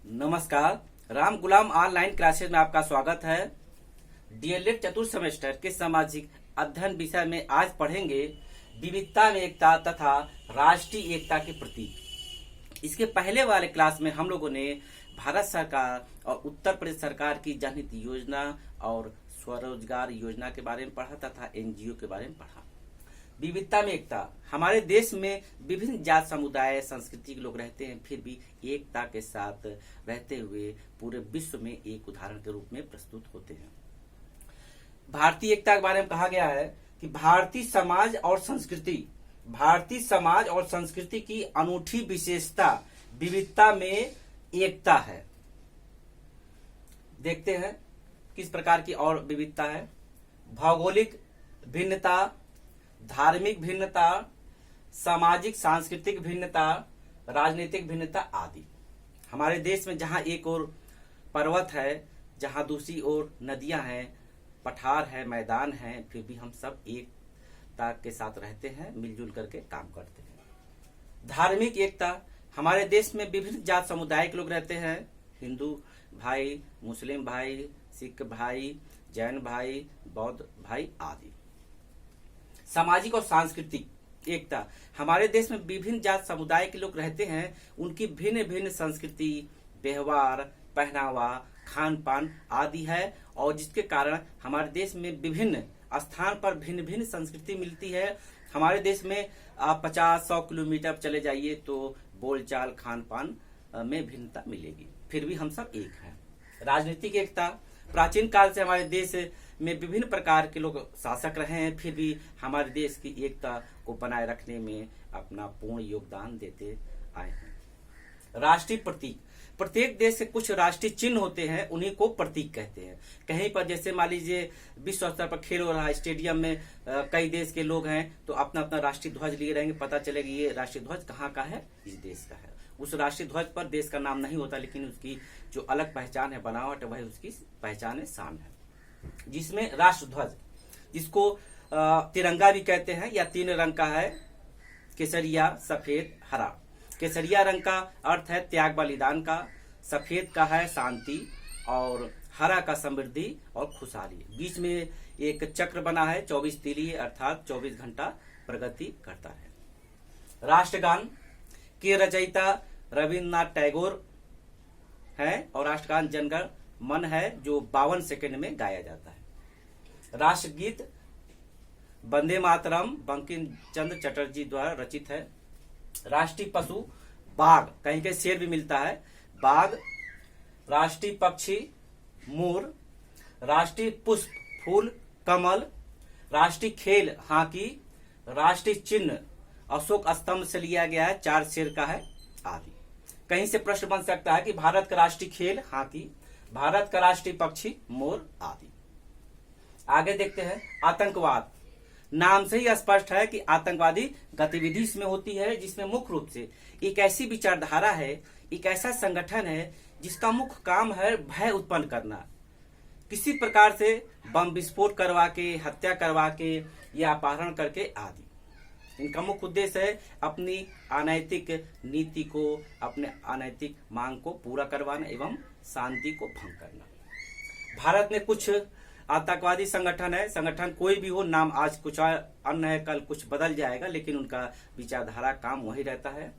नमस्कार। राम गुलाम online classes में आपका स्वागत है। डीएलएड चतुर्थ सेमेस्टर के सामाजिक अध्ययन विषय में आज पढ़ेंगे विविधता में एकता तथा राष्ट्रीय एकता के प्रतीक। इसके पहले वाले क्लास में हम लोगों ने भारत सरकार और उत्तर प्रदेश सरकार की जनहित योजना और स्वरोजगार योजना के बारे में पढ़ा तथा एनजीओ के बारे में पढ़ा। विविधता में एकता, हमारे देश में विभिन्न जात समुदाय संस्कृति के लोग रहते हैं, फिर भी एकता के साथ रहते हुए पूरे विश्व में एक उदाहरण के रूप में प्रस्तुत होते हैं। भारतीय एकता के बारे में कहा गया है कि भारतीय समाज और संस्कृति की अनूठी विशेषता विविधता में एकता है। देखते हैं किस प्रकार की और विविधता है। भौगोलिक भिन्नता, धार्मिक भिन्नता, सामाजिक सांस्कृतिक भिन्नता, राजनीतिक भिन्नता आदि। हमारे देश में जहां एक ओर पर्वत है, जहां दूसरी ओर नदियां हैं, पठार है, मैदान है, फिर भी हम सब एकता के साथ रहते हैं, मिलजुल करके काम करते हैं। धार्मिक एकता, हमारे देश में विभिन्न जात समुदाय के लोग रहते हैं, हिंदू भाई, मुस्लिम भाई, सिख भाई, जैन भाई, बौद्ध भाई आदि। सामाजिक और सांस्कृतिक एकता, हमारे देश में विभिन्न जात समुदाय के लोग रहते हैं, उनकी भिन्न भिन्न संस्कृति, व्यवहार, पहनावा, खान पान आदि है, और जिसके कारण हमारे देश में विभिन्न स्थान पर भिन्न भिन्न संस्कृति मिलती है। हमारे देश में आप 50-100 किलोमीटर चले जाइए तो बोलचाल, खान पान में भिन्नता मिलेगी, फिर भी हम सब एक हैं। राजनीतिक एकता, प्राचीन काल से हमारे देश में विभिन्न प्रकार के लोग शासक रहे हैं, फिर भी हमारे देश की एकता को बनाए रखने में अपना पूर्ण योगदान देते आए हैं। राष्ट्रीय प्रतीक, प्रत्येक देश के कुछ राष्ट्रीय चिन्ह होते हैं, उन्हीं को प्रतीक कहते हैं। कहीं पर जैसे मान लीजिए विश्व स्तर पर खेल हो रहा है, स्टेडियम में कई देश के लोग हैं तो अपना अपना राष्ट्रीय ध्वज लिए रहेंगे, पता चलेगा ये राष्ट्रीय ध्वज कहाँ का है, इस देश का है। उस राष्ट्रीय ध्वज पर देश का नाम नहीं होता, लेकिन उसकी जो अलग पहचान है, बनावट, वह उसकी पहचान है, शान है। जिसमें राष्ट्र ध्वज, जिसको तिरंगा भी कहते हैं, या 3 रंग का है, केसरिया, सफेद, हरा। केसरिया रंग का अर्थ है त्याग बलिदान का, सफेद का है शांति, और हरा का समृद्धि और खुशहाली। बीच में एक चक्र बना है 24 तीली, अर्थात 24 घंटा प्रगति करता है। राष्ट्रगान के रचयिता रविन्द्रनाथ टैगोर है, और राष्ट्रगान जनगण मन है जो 52 सेकंड में गाया जाता है। राष्ट्रगीत वंदे मातरम बंकिम चंद्र चटर्जी द्वारा रचित है। राष्ट्रीय पशु बाघ, कहीं कहीं शेर भी मिलता है, बाघ। राष्ट्रीय पक्षी मोर। राष्ट्रीय पुष्प फूल कमल। राष्ट्रीय खेल हॉकी। राष्ट्रीय चिन्ह अशोक स्तंभ से लिया गया है, 4 शेर का है आदि। कहीं से प्रश्न बन सकता है कि भारत का राष्ट्रीय खेल हॉकी, भारत का राष्ट्रीय पक्षी मोर आदि। आगे देखते हैं आतंकवाद। नाम से ही स्पष्ट है कि आतंकवादी गतिविधि इसमें होती है, जिसमें मुख्य रूप से एक ऐसी विचारधारा है, एक ऐसा संगठन है जिसका मुख्य काम है भय उत्पन्न करना, किसी प्रकार से बम विस्फोट करवा के, हत्या करवा के या अपहरण करके आदि। इनका मुख्य उद्देश्य है अपनी अनैतिक नीति को, अपने अनैतिक मांग को पूरा करवाना एवं शांति को भंग करना। भारत में कुछ आतंकवादी संगठन है, संगठन कोई भी हो, नाम आज कुछ अन्य है, कल कुछ बदल जाएगा, लेकिन उनका विचारधारा काम वही रहता है।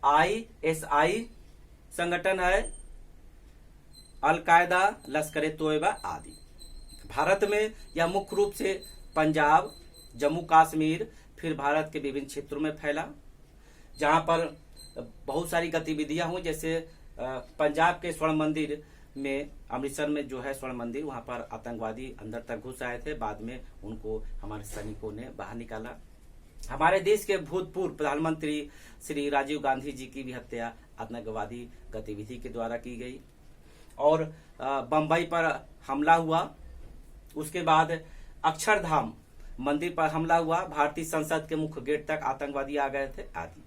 ISI संगठन है, अल-कायदा, लश्कर ए तोयबा आदि। भारत में यह मुख्य रूप से पंजाब, जम्मू कश्मीर, फिर भारत के विभिन्न क्षेत्रों में फैला, जहां पर बहुत सारी गतिविधियां हुई। जैसे पंजाब के स्वर्ण मंदिर में, अमृतसर में जो है स्वर्ण मंदिर, वहां पर आतंकवादी अंदर तक घुस आए थे, बाद में उनको हमारे सैनिकों ने बाहर निकाला। हमारे देश के भूतपूर्व प्रधानमंत्री श्री राजीव गांधी जी की भी हत्या आतंकवादी गतिविधि के द्वारा की गई। और बंबई पर हमला हुआ, उसके बाद अक्षरधाम मंदिर पर हमला हुआ, भारतीय संसद के मुख्य गेट तक आतंकवादी आ गए थे आदि।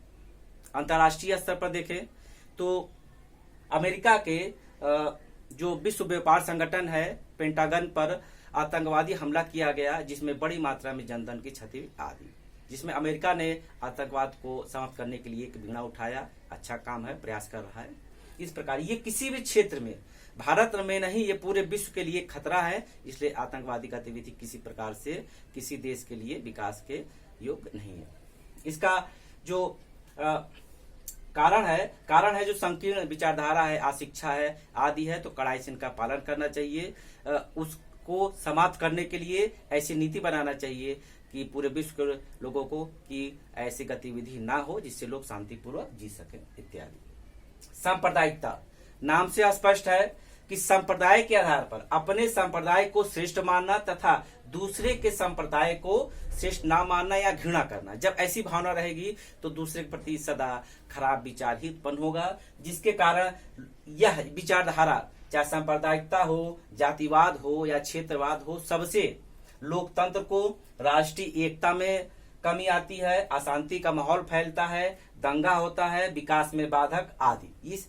अंतर्राष्ट्रीय स्तर पर देखें तो अमेरिका के जो विश्व व्यापार संगठन है, पेंटागन पर आतंकवादी हमला किया गया, जिसमें बड़ी मात्रा में जनधन की क्षति आदि। जिसमें अमेरिका ने आतंकवाद को समाप्त करने के लिए एक बीड़ा उठाया। अच्छा काम है, प्रयास कर रहा है। इस प्रकार ये किसी भी क्षेत्र में, भारत में नहीं, ये पूरे विश्व के लिए खतरा है। इसलिए आतंकवादी गतिविधि किसी प्रकार से किसी देश के लिए विकास के योग्य नहीं है। इसका जो कारण है जो संकीर्ण विचारधारा है, अशिक्षा है आदि है, तो कड़ाई से इनका पालन करना चाहिए। उसको समाप्त करने के लिए ऐसी नीति बनाना चाहिए कि पूरे विश्व के लोगों को कि ऐसी गतिविधि ना हो जिससे लोग शांतिपूर्वक जी सकें इत्यादि। सांप्रदायिकता, नाम से स्पष्ट है कि संप्रदाय के आधार पर अपने संप्रदाय को श्रेष्ठ मानना तथा दूसरे के संप्रदाय को श्रेष्ठ ना मानना या घृणा करना। जब ऐसी भावना रहेगी तो दूसरे के प्रति सदा खराब विचार ही उत्पन्न होगा, जिसके कारण यह विचारधारा, चाहे सांप्रदायिकता हो, जातिवाद हो या क्षेत्रवाद हो, सबसे लोकतंत्र को, राष्ट्रीय एकता में कमी आती है, अशांति का माहौल फैलता है, दंगा होता है, विकास में बाधक आदि। इस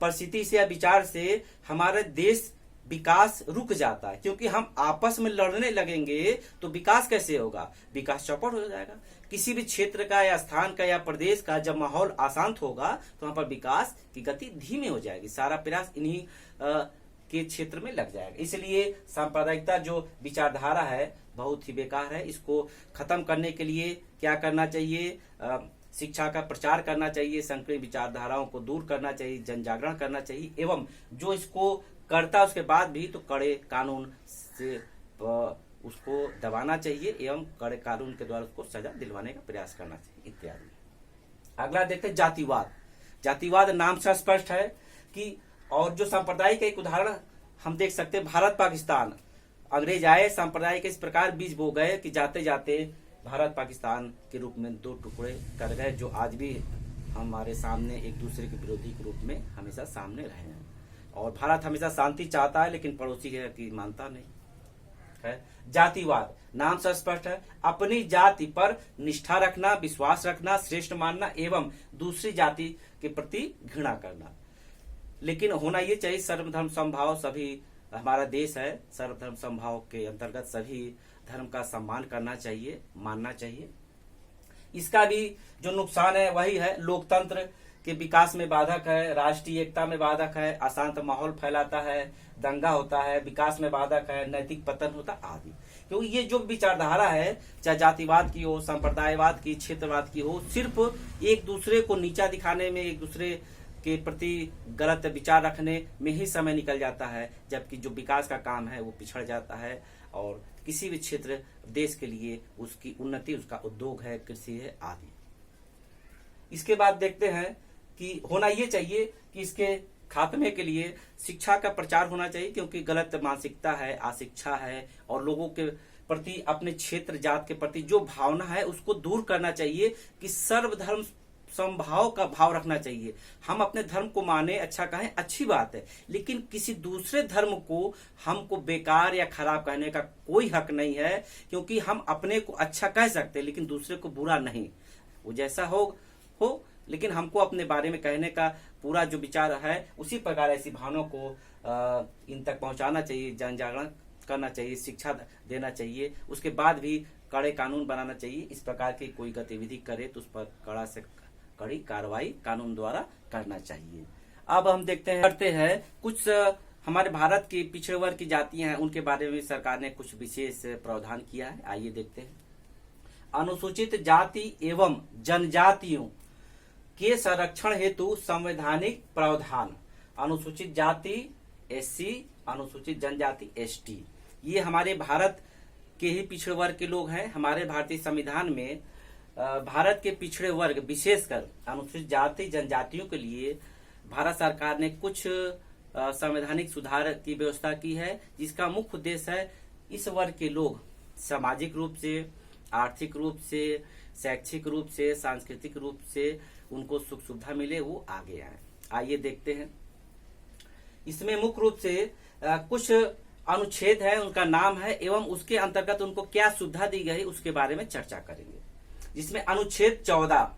परिस्थिति से या विचार से हमारे देश विकास रुक जाता है, क्योंकि हम आपस में लड़ने लगेंगे तो विकास कैसे होगा? विकास चौपट हो जाएगा। किसी भी क्षेत्र का या स्थान का या प्रदेश का जब माहौल अशांत होगा तो वहां पर विकास की गति धीमी हो जाएगी, सारा प्रयास इन्हीं के क्षेत्र में लग जाएगा। इसलिए सांप्रदायिकता जो विचारधारा है बहुत ही बेकार है। इसको खत्म करने के लिए क्या करना चाहिए? शिक्षा का प्रचार करना चाहिए, संकीर्ण विचारधाराओं को दूर करना चाहिए, जन जागरण करना चाहिए, एवं जो इसको करता उसके बाद भी तो कड़े कानून से उसको दबाना चाहिए एवं कड़े कानून के द्वारा उसको सजा दिलवाने का प्रयास करना चाहिए इत्यादि। अगला देखते हैं जातिवाद। जातिवाद नाम से स्पष्ट है कि, और जो सांप्रदायिक एक उदाहरण हम देख सकते हैं, भारत पाकिस्तान, अंग्रेज आए, सांप्रदायिक इस प्रकार बीज बो गए कि जाते जाते भारत पाकिस्तान के रूप में दो टुकड़े कर गए, जो आज भी हमारे सामने एक दूसरे के विरोधी के रूप में हमेशा सामने रहे हैं। और भारत हमेशा शांति चाहता है लेकिन पड़ोसी की मानता नहीं है। जातिवाद नाम से स्पष्ट है, अपनी जाति पर निष्ठा रखना, विश्वास रखना, श्रेष्ठ मानना एवं दूसरी जाति के प्रति घृणा करना। लेकिन होना ये चाहिए सर्वधर्म समभाव, सभी हमारा देश है, सर्वधर्म समभाव के अंतर्गत सभी धर्म का सम्मान करना चाहिए, मानना चाहिए। इसका भी जो नुकसान है वही है, लोकतंत्र के विकास में बाधक है, राष्ट्रीय एकता में बाधक है, अशांत माहौल फैलाता है, दंगा होता है, विकास में बाधक है, नैतिक पतन होता आदि। क्योंकि ये जो विचारधारा है, चाहे जातिवाद की हो, संप्रदायवाद की, क्षेत्रवाद की हो, सिर्फ एक दूसरे को नीचा दिखाने में, एक दूसरे के प्रति गलत विचार रखने में ही समय निकल जाता है, जबकि जो विकास का काम है वो पिछड़ जाता है। और किसी भी क्षेत्र देश के लिए उसकी उन्नति, उसका उद्योग है, कृषि है आदि। इसके बाद देखते हैं कि होना ये चाहिए कि इसके खात्मे के लिए शिक्षा का प्रचार होना चाहिए, क्योंकि गलत मानसिकता है, अशिक्षा है, और लोगों के प्रति, अपने क्षेत्र जात के प्रति जो भावना है उसको दूर करना चाहिए कि सर्वधर्म समभाव का भाव रखना चाहिए। हम अपने धर्म को माने, अच्छा कहें, अच्छी बात है, लेकिन किसी दूसरे धर्म को हमको बेकार या खराब कहने का कोई हक नहीं है, क्योंकि हम अपने को अच्छा कह सकते हैं लेकिन दूसरे को बुरा नहीं। वो जैसा हो लेकिन हमको अपने बारे में कहने का पूरा जो विचार है उसी प्रकार ऐसी भावनाओं को इन तक पहुंचाना चाहिए, जन जागरण करना चाहिए, शिक्षा देना चाहिए। उसके बाद भी कड़े कानून बनाना चाहिए। इस प्रकार की कोई गतिविधि करे तो उस पर कड़ा से कड़ी कार्रवाई कानून द्वारा करना चाहिए। अब हम करते हैं कुछ हमारे भारत की पिछड़े वर्ग की जातियां हैं, उनके बारे में सरकार ने कुछ विशेष प्रावधान किया है। आइए देखते हैं। अनुसूचित जाति एवं जनजातियों के संरक्षण हेतु संवैधानिक प्रावधान। अनुसूचित जाति SC, अनुसूचित जनजाति ST, ये हमारे भारत के ही पिछड़े वर्ग के लोग हैं। हमारे भारतीय संविधान में भारत के पिछड़े वर्ग, विशेषकर अनुसूचित जाति जनजातियों के लिए भारत सरकार ने कुछ संवैधानिक सुधार की व्यवस्था की है, जिसका मुख्य उद्देश्य है इस वर्ग के लोग सामाजिक रूप से, आर्थिक रूप से, शैक्षिक रूप से, सांस्कृतिक रूप से उनको सुख सुविधा मिले, वो आगे आए। आइए देखते हैं। इसमें मुख्य रूप से कुछ अनुच्छेद है, उनका नाम है एवं उसके अंतर्गत उनको क्या सुविधा दी गई उसके बारे में चर्चा करेंगे। जिसमें अनुच्छेद 14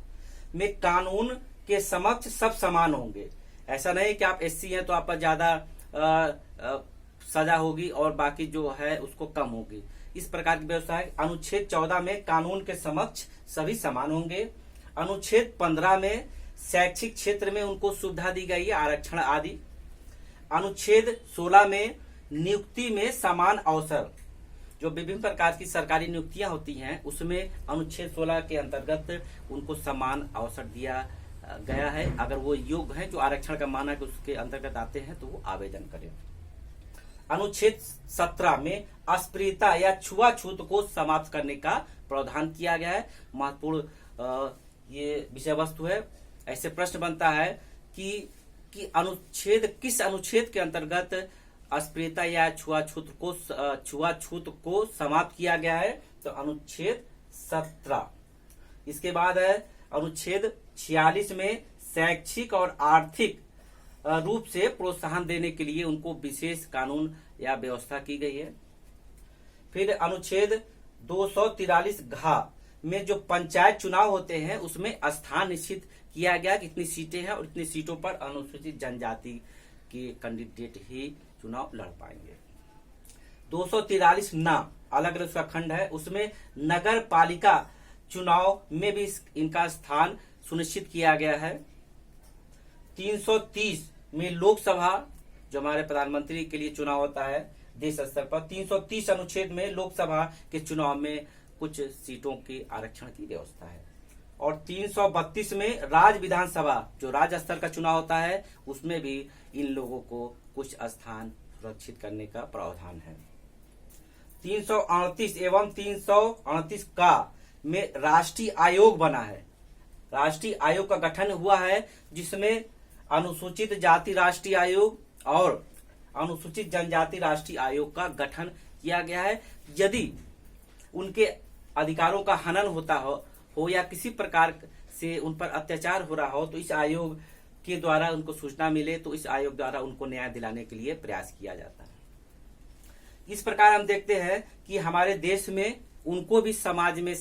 में कानून के समक्ष सब समान होंगे। ऐसा नहीं कि आप SC हैं तो आप पर ज्यादा सजा होगी और बाकी जो है उसको कम होगी, इस प्रकार की व्यवस्था है। अनुच्छेद 14 में कानून के समक्ष सभी समान होंगे। अनुच्छेद 15 में शैक्षिक क्षेत्र में उनको सुविधा दी गई है, आरक्षण आदि। अनुच्छेद 16 में नियुक्ति में समान अवसर, जो विभिन्न प्रकार की सरकारी नियुक्तियां होती हैं उसमें अनुच्छेद 16 के अंतर्गत उनको समान अवसर दिया गया है। अगर वो योग्य हैं, जो आरक्षण का मानक उसके अंतर्गत आते हैं, तो वो आवेदन करें। अनुच्छेद 17 में अस्पृश्यता या छुआछूत को समाप्त करने का प्रावधान किया गया है। महत्वपूर्ण ये विषय वस्तु है। ऐसे प्रश्न बनता है कि किस अनुच्छेद के अंतर्गत अस्पृश्यता या छुआछूत को समाप्त किया गया है, तो अनुच्छेद 17। इसके बाद है अनुच्छेद 46 में शैक्षिक और आर्थिक रूप से प्रोत्साहन देने के लिए उनको विशेष कानून या व्यवस्था की गई है। फिर अनुच्छेद 243 घ में जो पंचायत चुनाव होते हैं उसमें स्थान निश्चित किया गया कि इतनी सीटें हैं और इतनी सीटों पर अनुसूचित जनजाति के कैंडिडेट ही चुनाव लड़ पाएंगे। 243 न अलग अलग उसका खंड है, उसमें नगर पालिका चुनाव में भी इनका स्थान सुनिश्चित किया गया है। 330 में लोकसभा, जो हमारे प्रधानमंत्री के लिए चुनाव होता है देश स्तर पर, 330 अनुच्छेद में लोकसभा के चुनाव में कुछ सीटों के आरक्षण की व्यवस्था है। और 332 में राज्य विधानसभा, जो राज्य स्तर का चुनाव होता है, उसमें भी इन लोगों को कुछ स्थान सुरक्षित करने का प्रावधान है। 338 एवं 338 का में राष्ट्रीय आयोग बना है। राष्ट्रीय आयोग का गठन हुआ है, जिसमें अनुसूचित जाति राष्ट्रीय आयोग और अनुसूचित जनजाति राष्ट्रीय आयोग का गठन किया गया है। यदि उनके अधिकारों का हनन होता हो या किसी प्रकार से उन पर अत्याचार हो रहा हो, तो इस आयोग के द्वारा उनको सूचना मिले तो इस आयोग द्वारा उनको न्याय दिलाने के लिए प्रयास किया जाता है। इस प्रकार हम देखते हैं कि हमारे देश में उनको भी समाज में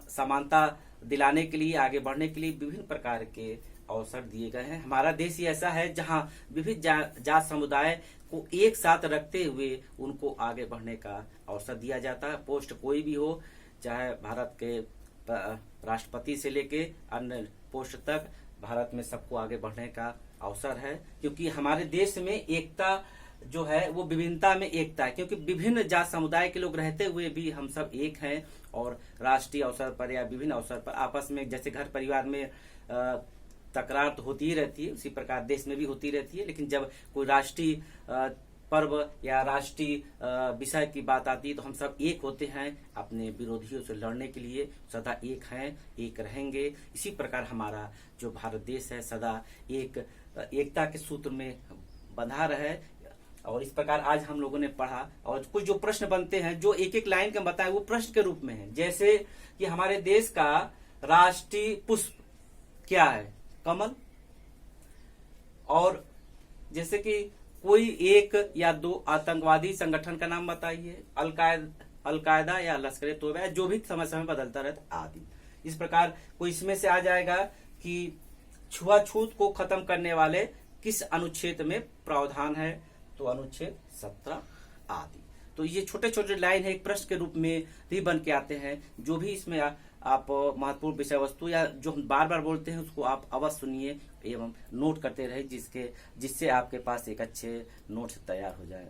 समानता दिलाने के लिए, आगे बढ़ने के लिए विभिन्न प्रकार के अवसर दिए गए हैं। हमारा देश ही ऐसा है जहां विभिन्न जात समुदाय को एक साथ रखते हुए उनको आगे बढ़ने का अवसर दिया जाता है। पोस्ट कोई भी हो, चाहे भारत के राष्ट्रपति से लेके अन्य पोस्ट तक, भारत में सबको आगे बढ़ने का अवसर है। क्योंकि हमारे देश में एकता जो है वो विभिन्नता में एकता है, क्योंकि विभिन्न जात समुदाय के लोग रहते हुए भी हम सब एक हैं। और राष्ट्रीय अवसर पर या विभिन्न अवसर पर आपस में, जैसे घर परिवार में तकरार तो होती ही रहती है, उसी प्रकार देश में भी होती रहती है। लेकिन जब कोई राष्ट्रीय पर्व या राष्ट्रीय विषय की बात आती है तो हम सब एक होते हैं अपने विरोधियों से लड़ने के लिए, सदा एक हैं, एक रहेंगे। इसी प्रकार हमारा जो भारत देश है सदा एकता के सूत्र में बंधा रहे। और इस प्रकार आज हम लोगों ने पढ़ा, और कुछ जो प्रश्न बनते हैं जो एक एक लाइन का बताए वो प्रश्न के रूप में है। जैसे कि हमारे देश का राष्ट्रीय पुष्प क्या है? कमल। और जैसे कि कोई एक या दो आतंकवादी संगठन का नाम बताइए, अलकायदा या लश्कर ए तोयबा, जो भी समय समय बदलता रहता आदि। इस प्रकार कोई इसमें से आ जाएगा कि छुआछूत को खत्म करने वाले किस अनुच्छेद में प्रावधान है, तो अनुच्छेद 17 आदि। तो ये छोटे छोटे लाइन है, एक प्रश्न के रूप में भी बन के आते हैं। जो भी इसमें आप महत्वपूर्ण विषय वस्तु या जो हम बार बार बोलते हैं उसको आप अवश्य सुनिए एवं नोट करते रहे, जिससे आपके पास एक अच्छे नोट्स तैयार हो जाए।